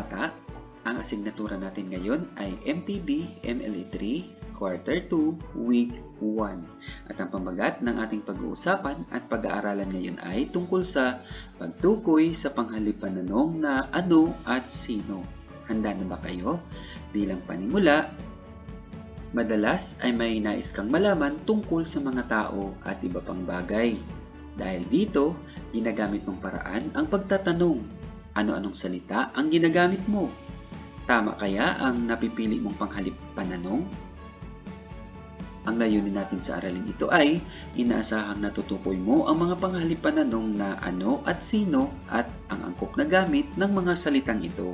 bata, ang asignatura natin ngayon ay MTB MLE3 Quarter 2, Week 1. At ang pamagat ng ating pag-uusapan at pag-aaralan ngayon ay tungkol sa pagtukoy sa panghalip pananong na ano at sino. Handa na ba kayo? Bilang panimula, madalas ay may nais kang malaman tungkol sa mga tao at iba pang bagay. Dahil dito, ginagamit mong paraan ang pagtatanong. Ano-anong salita ang ginagamit mo? Tama kaya ang napipili mong panghalip pananong? Ang layunin natin sa araling ito ay inaasahang natutukoy mo ang mga panghalip pananong na ano at sino at ang angkop na gamit ng mga salitang ito.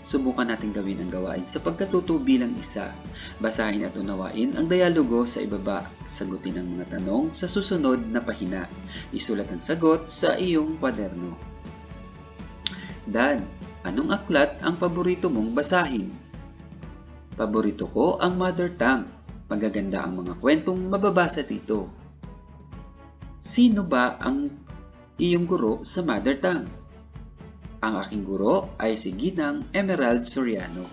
Subukan natin gawin ang gawain sa pagkatuto bilang isa. Basahin at unawain ang dialogo sa ibaba. Sagutin ang mga tanong sa susunod na pahina. Isulat ang sagot sa iyong kwaderno. Dan, anong aklat ang paborito mong basahin? Paborito ko ang Mother Tongue. Magaganda ang mga kwentong mababasa dito. Sino ba ang iyong guro sa Mother Tongue? Ang aking guro ay si Ginang Emerald Soriano.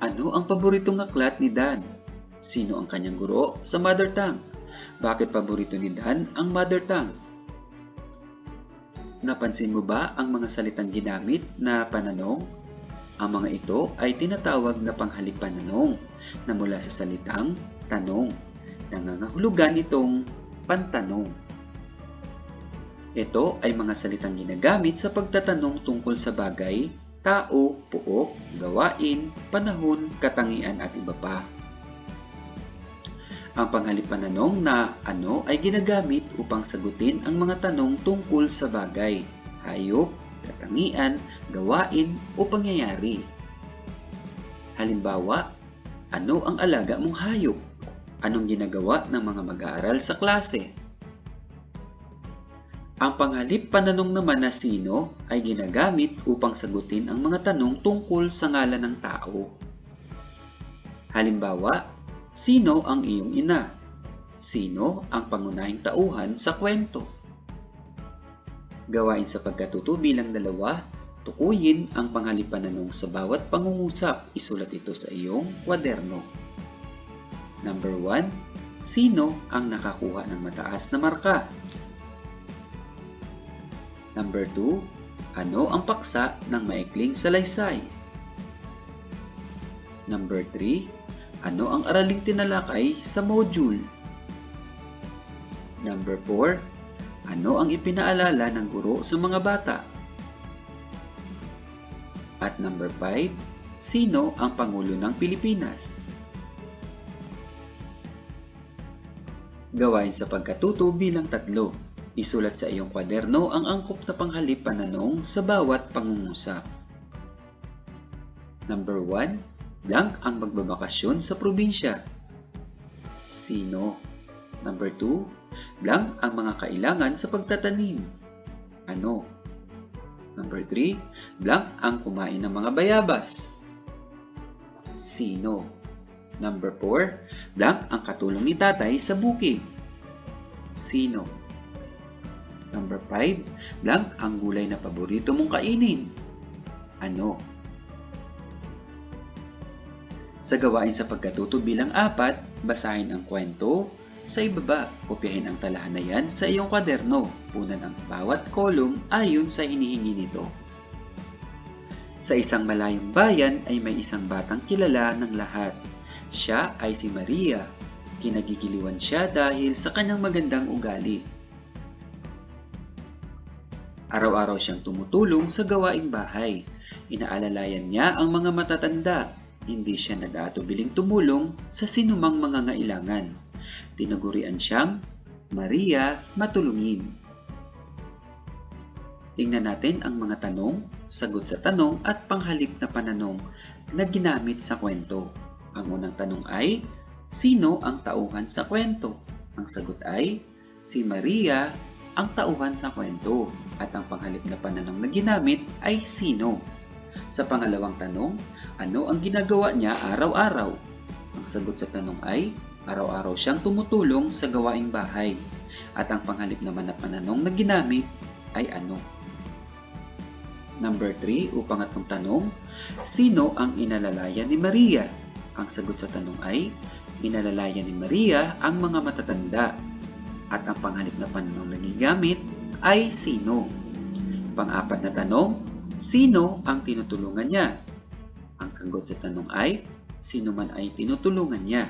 Ano ang paboritong aklat ni Dan? Sino ang kanyang guro sa Mother Tongue? Bakit paborito ni Dan ang Mother Tongue? Napansin mo ba ang mga salitang ginamit na pananong? Ang mga ito ay tinatawag na panghalip pananong na mula sa salitang tanong. Nangangahulugan itong pantanong. Ito ay mga salitang ginagamit sa pagtatanong tungkol sa bagay, tao, puok, gawain, panahon, katangian at iba pa. Ang panghalip pananong na ano ay ginagamit upang sagutin ang mga tanong tungkol sa bagay, hayop, katangian, gawain o pangyayari. Halimbawa, ano ang alaga mong hayop? Anong ginagawa ng mga mag-aaral sa klase? Ang panghalip pananong naman na sino ay ginagamit upang sagutin ang mga tanong tungkol sa ngalan ng tao. Halimbawa, sino ang iyong ina? Sino ang pangunahing tauhan sa kwento? Gawain sa pagkatuto bilang 2, tukuyin ang panghalip pananong sa bawat pangungusap. Isulat ito sa iyong kwaderno. Number 1, sino ang nakakuha ng mataas na marka? Number 2, ano ang paksa ng maikling salaysay? Number 3, ano ang araling tinalakay sa module? Number 4, ano ang ipinaalala ng guro sa mga bata? At number 5, sino ang Pangulo ng Pilipinas? Gawain sa pagkatuto bilang 3. Isulat sa iyong kwaderno ang angkop na panghalip pananong sa bawat pangungusap. Number 1, blank ang magbabakasyon sa probinsya. Sino? Number 2, blank ang mga kailangan sa pagtatanim. Ano? Number 3, blank ang kumain ng mga bayabas. Sino? Number 4, blank ang katulong ni tatay sa bukid. Sino? Number 5, blank ang gulay na paborito mong kainin. Ano? Sa gawain sa pagkatuto bilang 4, basahin ang kwento sa ibaba. Kopyahin ang talahanayan sa iyong kwaderno. Punan ang bawat kolum ayon sa hinihingi nito. Sa isang malayong bayan ay may isang batang kilala ng lahat. Siya ay si Maria. Kinagigiliwan siya dahil sa kanyang magandang ugali. Araw-araw siyang tumutulong sa gawaing bahay. Inaalalayan niya ang mga matatanda. Hindi siya nag-aatubiling tumulong sa sinumang mga ngailangan. Tinagurian siyang Maria Matulungin. Tingnan natin ang mga tanong, sagot sa tanong at panghalip na pananong na ginamit sa kwento. Ang unang tanong ay, sino ang tauhan sa kwento? Ang sagot ay, si Maria ang tauhan sa kwento. At ang panghalip na pananong na ginamit ay sino? Sa pangalawang tanong, ano ang ginagawa niya araw-araw? Ang sagot sa tanong ay, araw-araw siyang tumutulong sa gawaing bahay. At ang panghalip naman na pananong na ginamit ay ano? Number 3 o pangatlong tanong, sino ang inalalayan ni Maria? Ang sagot sa tanong ay, inalalayan ni Maria ang mga matatanda. At ang panghalip na pananong na ginagamit ay sino? Pang-apat na tanong, sino ang tinutulungan niya? Ang sagot sa tanong ay, sino man ay tinutulungan niya.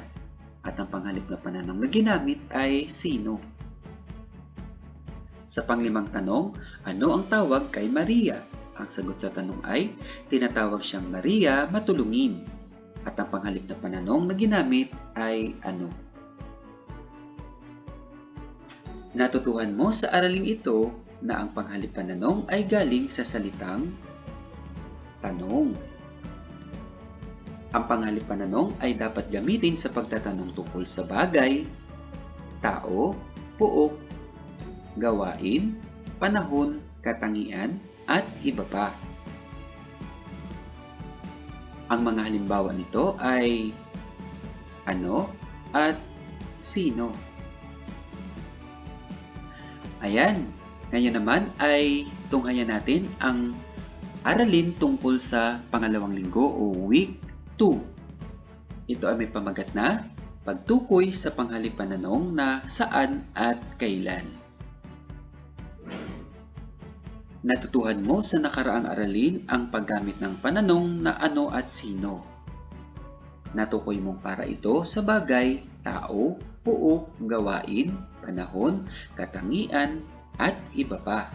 At ang panghalip na pananong na ginamit ay sino? Sa panglimang tanong, ano ang tawag kay Maria? Ang sagot sa tanong ay, tinatawag siyang Maria Matulungin. At ang panghalip na pananong na ginamit ay ano? Natutuhan mo sa araling ito na ang panghalip pananong ay galing sa salitang tanong. Ang panghalip pananong ay dapat gamitin sa pagtatanong tungkol sa bagay, tao, puok, gawain, panahon, katangian, at iba pa. Ang mga halimbawa nito ay ano at sino. Ayan, ngayon naman ay tunghayan natin ang aralin tungkol sa pangalawang linggo o week 2. Ito ay may pamagat na pagtukoy sa panghalip pananong na saan at kailan. Natutuhan mo sa nakaraang aralin ang paggamit ng pananong na ano at sino. Natukoy mong para ito sa bagay, tao, puok, gawain, panahon, katangian, at iba pa.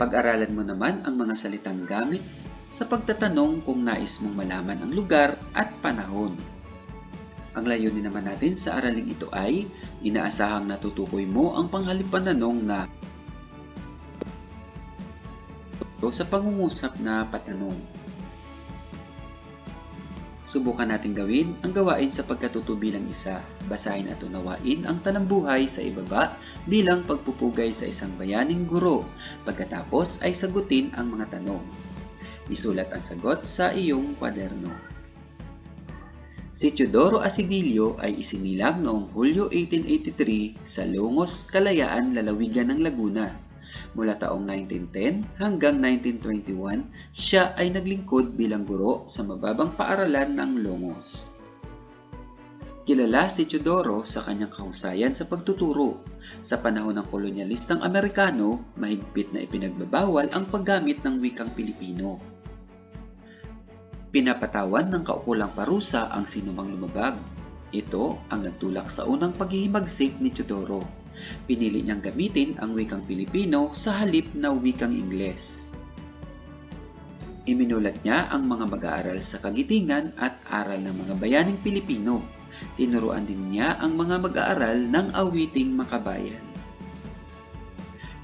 Pag-aralan mo naman ang mga salitang gamit sa pagtatanong kung nais mong malaman ang lugar at panahon. Ang layunin naman natin sa araling ito ay inaasahang natutukoy mo ang panghalip pananong na sa pangungusap na patanong. Subukan natin gawin ang gawain sa pagkatuto bilang isa. Basahin at unawain ang talambuhay sa ibaba bilang pagpupugay sa isang bayaning guro. Pagkatapos ay sagutin ang mga tanong. Isulat ang sagot sa iyong kwaderno. Si Teodoro Asidillo ay isinilang noong Hulyo 1883 sa Longos, Kalayaan, Lalawigan ng Laguna. Mula taong 1910 hanggang 1921, siya ay naglingkod bilang guro sa mababang paaralan ng Longos. Kilala si Teodoro sa kanyang kahusayan sa pagtuturo. Sa panahon ng kolonyalistang Amerikano, mahigpit na ipinagbabawal ang paggamit ng wikang Pilipino. Pinapatawan ng kaukulang parusa ang sinumang lumabag. Ito ang nagtulak sa unang paghihimagsik ni Teodoro. Pinili niyang gamitin ang wikang Pilipino sa halip na wikang Ingles. Iminulat niya ang mga mag-aaral sa kagitingan at aral ng mga bayaning Pilipino. Tinuruan din niya ang mga mag-aaral ng awiting makabayan.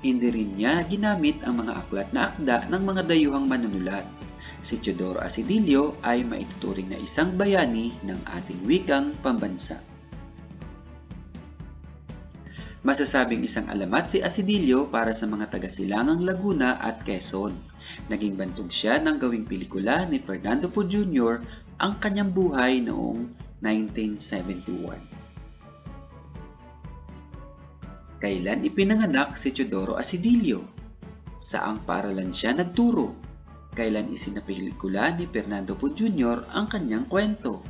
Hindi rin niya ginamit ang mga aklat na akda ng mga dayuhang manunulat. Si Teodoro Asidillo ay maituturing na isang bayani ng ating wikang pambansa. Masasabing isang alamat si Asidillo para sa mga taga-silangang Laguna at Quezon. Naging bantog siya ng gawing pelikula ni Fernando Poe Jr. ang kanyang buhay noong 1971. Kailan ipinanganak si Teodoro Asidillo? Saang paaralan siya nagturo? Kailan isinapelikula ni Fernando Poe Jr. ang kanyang kwento?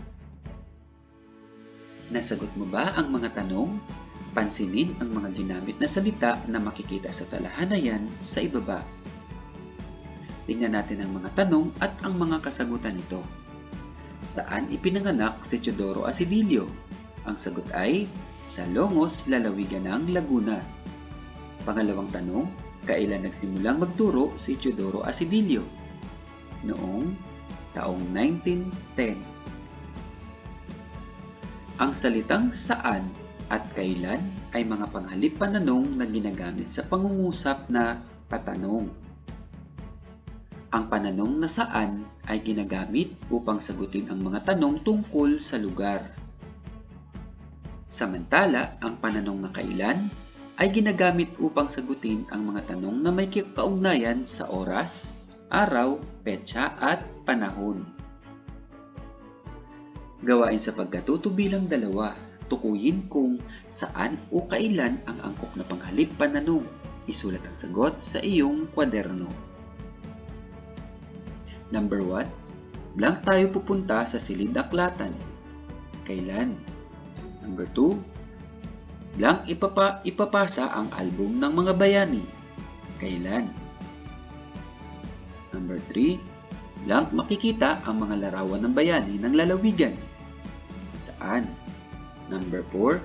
Nasagot mo ba ang mga tanong? Pansinin ang mga ginamit na salita na makikita sa talahanayan sa ibaba. Tingnan natin ang mga tanong at ang mga kasagutan nito. Saan ipinanganak si Teodoro Asidillo? Ang sagot ay sa Longos, Lalawigan ng Laguna. Pangalawang tanong, kailan nagsimulang magturo si Teodoro Asidillo? Noong taong 1910. Ang salitang saan at kailan ay mga panghalip pananong na ginagamit sa pangungusap na patanong. Ang pananong na saan ay ginagamit upang sagutin ang mga tanong tungkol sa lugar. Samantala, ang pananong na kailan ay ginagamit upang sagutin ang mga tanong na may kaugnayan sa oras, araw, petsa at panahon. Gawain sa pagkatuto bilang 2. Tukuyin kung saan o kailan ang angkop na panghalip pananong. Isulat ang sagot sa iyong kwaderno. Number 1. Blank tayo pupunta sa silid aklatan. Kailan? Number 2. Blank ipapasa ang album ng mga bayani. Kailan? Number 3. Blank makikita ang mga larawan ng bayani ng lalawigan. Saan? Number 4.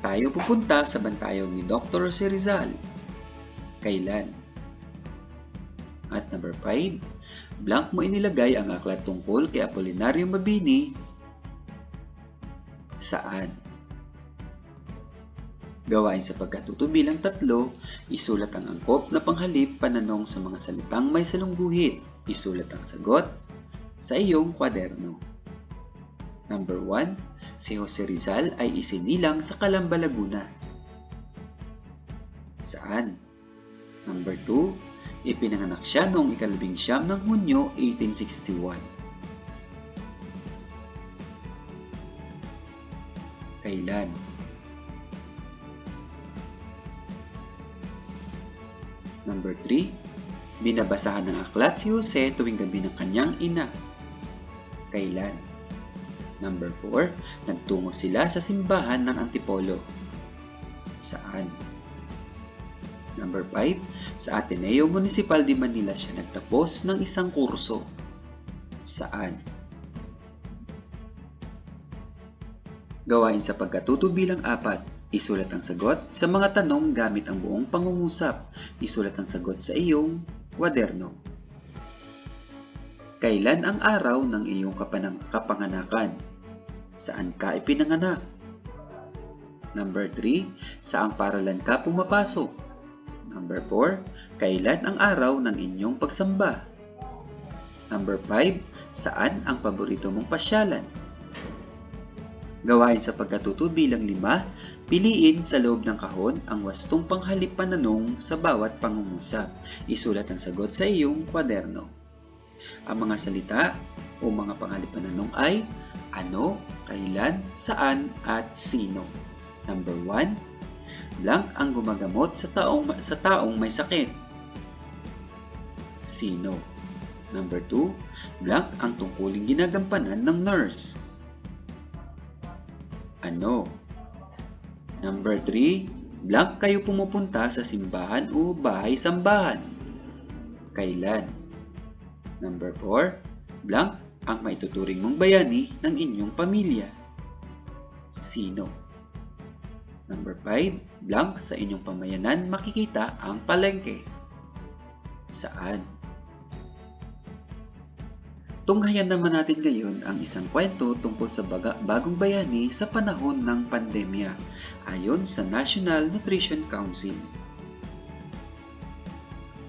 Tayo pupunta sa bantayan ni Dr. Jose Rizal. Kailan? At number 5. Blank mo inilagay ang aklat tungkol kay Apolinario Mabini. Saan? Gawain sa pagkatuto bilang 3, isulat ang angkop na panghalip pananong sa mga salitang may salungguhit. Isulat ang sagot sa iyong kwaderno. Number 1. Si Jose Rizal ay isinilang sa Calamba, Laguna. Saan? Number 2. Ipinanganak siya noong 19 ng Hunyo, 1861. Kailan? Number 3. Binabasahan ng aklat si Jose tuwing gabi ng kanyang ina. Kailan? Number 4. Nagtungo sila sa simbahan ng Antipolo. Saan? Number 5. Sa Ateneo Municipal de Manila siya nagtapos ng isang kurso. Saan? Gawain sa pagkatuto bilang 4. Isulat ang sagot sa mga tanong gamit ang buong pangungusap. Isulat ang sagot sa iyong kwaderno. Kailan ang araw ng iyong kapanganakan? Saan ka ipinanganak? Number 3. Saang paralan ka pumapasok? Number 4. Kailan ang araw ng inyong pagsamba? Number 5. Saan ang paborito mong pasyalan? Gawain sa pagkatuto bilang 5, piliin sa loob ng kahon ang wastong panghalip pananong sa bawat pangungusap. Isulat ang sagot sa iyong kwaderno. Ang mga salita o mga panghalip pananong ay ano, kailan, saan, at sino. Number 1. Blank ang gumagamot sa taong may sakit. Sino? Number 2. Blank ang tungkuling ginagampanan ng nurse. Ano? Number 3. Blank kayo pumupunta sa simbahan o bahay-sambahan. Kailan? Number 4. Blank ang maituturing mong bayani ng inyong pamilya. Sino? Number 5. Blank sa inyong pamayanan makikita ang palengke. Saan? Tunghayan naman natin ngayon ang isang kwento tungkol sa bagong bayani sa panahon ng pandemya ayon sa National Nutrition Council.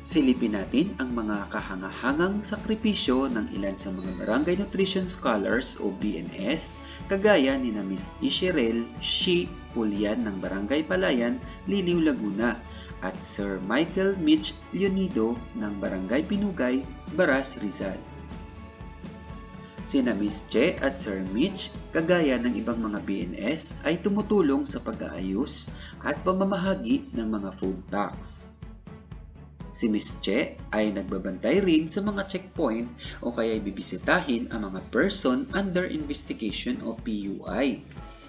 Silipin natin ang mga kahangahangang sakripisyo ng ilan sa mga Barangay Nutrition Scholars o BNS kagaya ni na Miss Isherel Shi Julian ng Barangay Palayan, Liliw, Laguna at Sir Michael Mitch Leonido ng Barangay Pinugay, Baras, Rizal. Sina Miss Che at Sir Mitch, kagaya ng ibang mga BNS, ay tumutulong sa pag-aayos at pamamahagi ng mga food packs. Si Miss Che ay nagbabantay rin sa mga checkpoint o kaya bibisitahin ang mga person under investigation o PUI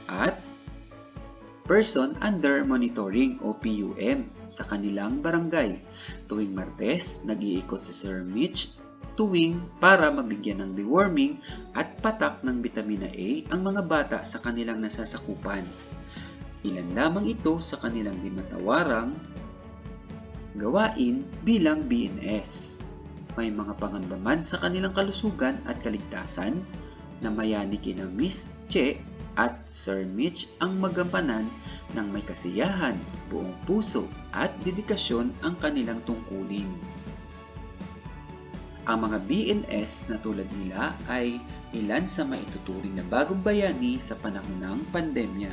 at person under monitoring o PUM sa kanilang barangay. Tuwing Martes, nag-iikot si Sir Mitch para mabigyan ng deworming at patak ng vitamina A ang mga bata sa kanilang nasasakupan. Ilan lamang ito sa kanilang di matawarang gawain bilang BNS. May mga pangandaman sa kanilang kalusugan at kaligtasan na mayani kina Miss Che at Sir Mitch ang magampanan ng may kasiyahan, buong puso at dedikasyon ang kanilang tungkulin. Ang mga BNS na tulad nila ay ilan sa maituturing na bagong bayani sa panahon ng pandemya.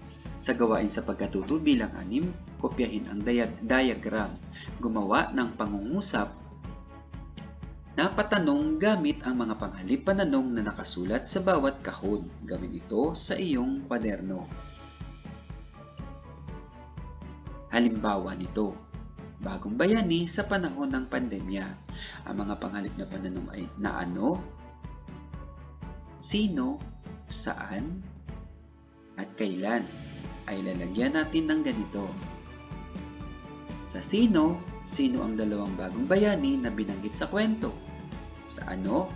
Sa gawain sa pagkatuto bilang 6, kopyahin ang diagram, gumawa ng pangungusap na patanong gamit ang mga panghalip pananong na nakasulat sa bawat kahon. Gawin ito sa iyong kwaderno. Halimbawa nito, bagong bayani sa panahon ng pandemya. Ang mga panghalip na pananong ay na ano, sino, saan, at kailan ay lalagyan natin ng ganito. Sa sino, sino ang dalawang bagong bayani na binanggit sa kwento? Sa ano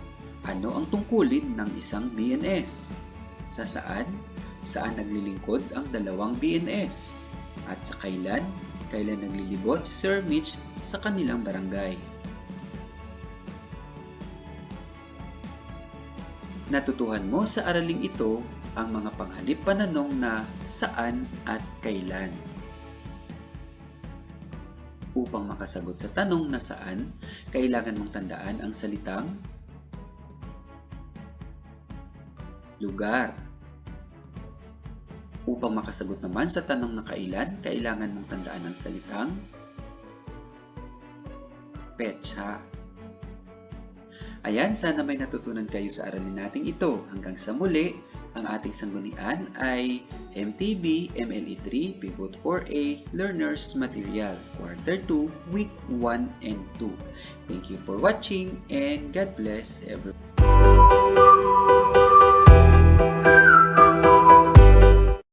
ang tungkulin ng isang BNS? Sa saan naglilingkod ang dalawang BNS? At sa kailan naglilibot si Sir Mitch sa kanilang barangay? Natutuhan mo sa araling ito ang mga panghalip pananong na saan at kailan. Upang makasagot sa tanong na saan, kailangan mong tandaan ang salitang lugar. Upang makasagot naman sa tanong na kailan, kailangan mong tandaan ang salitang petsa. Ayan, sana may natutunan kayo sa aralin nating ito. Hanggang sa muli, ang ating sanggunian ay MTB MLE3 Pivot 4A Learners Material Quarter 2 Week 1 and 2. Thank you for watching and God bless everyone.